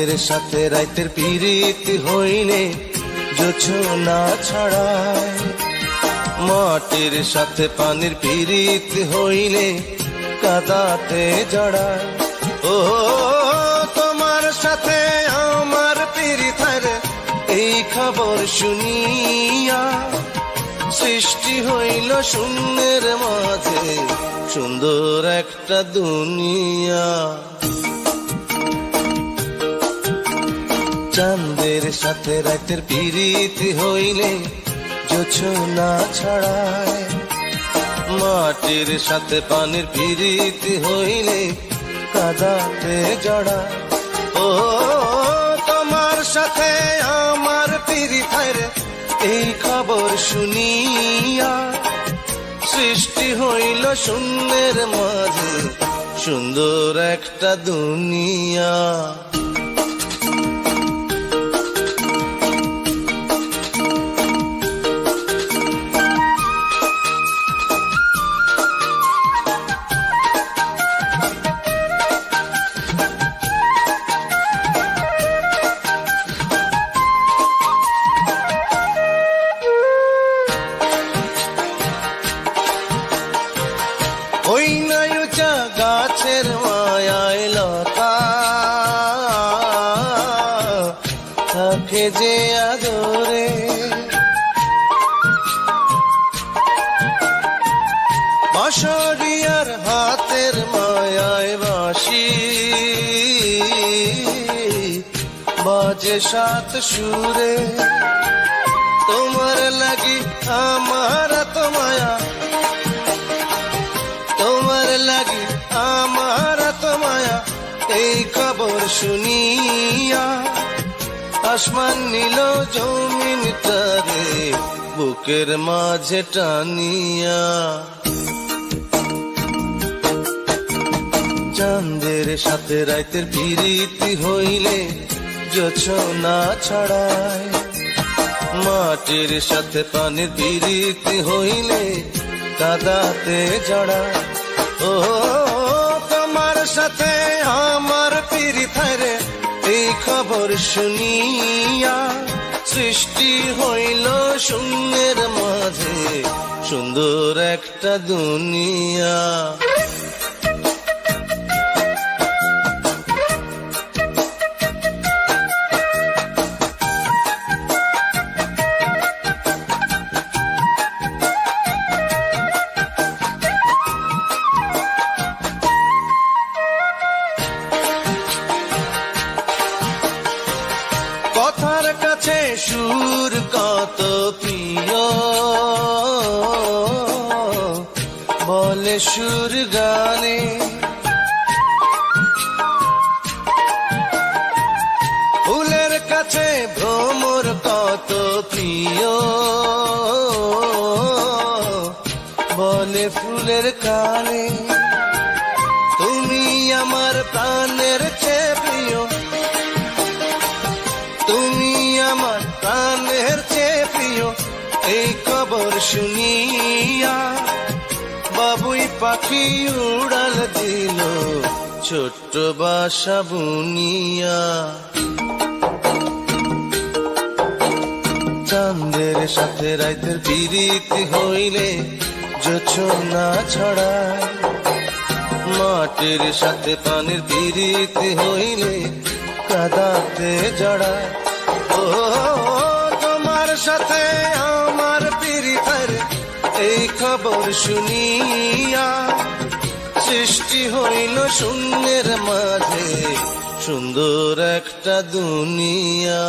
চাঁদের সাথে রাতের পিরিতি হইলে জোছনা ছড়ায়, মাটির সাথে পানির পিরিতি হইলে কাদাতে জড়ায়। ও তোমার সাথে আমার পিরিতের এই খবর শুনিয়া সৃষ্টি হইল শূন্যের মাঝে সুন্দর একটা দুনিয়া। চাঁদের সাথে রাতের পিরিতি হইলে জোছনা ছড়ায়, মাটির সাথে পানির পিরিতি হইলে কাদাতে জড়ায়। ও তোমার সাথে আমার পিরিতের এই খবর শুনিয়া সৃষ্টি হইল শূন্যের মাঝে সুন্দর একটা দুনিয়া। ওই নায়ুচা গাছের মায়ায় লতা থাকে যে আদরে, বাঁশরিয়ার হাতের মায়ায় বাঁশি বাজে সাত সুরে। তোমার লাগি আমার তো মায়া, তোমার লাগি আমার তো মায়া, এই খবর শুনিয়া আসমান নিল জমিন তারে বুকের মাঝে টানিয়া। চাঁদের সাথে রাতের পিরিতি হইলে জোছনা ছড়ায়, মাটির সাথে পানির পিরিতি হইলে কাদাতে জড়ায়। ও তোমার সাথে আমার পিরিতের এই খবর শুনিয়া সৃষ্টি হইল শূন্যের মাঝে সুন্দর একটা দুনিয়া। কথার কাছে সুর কত প্রিয়, বলে সুর গানে। ফুলের কাছে ভ্রমর কত প্রিয়, বলে ফুলের কানে। তুমি আমার প্রাণের চেয়ে প্রিয়, তুমি আমার প্রাণের চেয়ে প্রিয়, এই খবর শুনিয়া বাবুই পাখি উড়াল দিল ছোট্ট বাসা বুনিয়া। চাঁদের সাথে রাতের পিরিতি হইলে জোছনা ছড়ায়, মাটির সাথে পানির পিরিতি হইলে কাদাতে জড়ায়। ও তোমার সাথে আমার পিরিতের এই খবর শুনিয়া সৃষ্টি হইল শূন্যের মাঝে সুন্দর একটা দুনিয়া।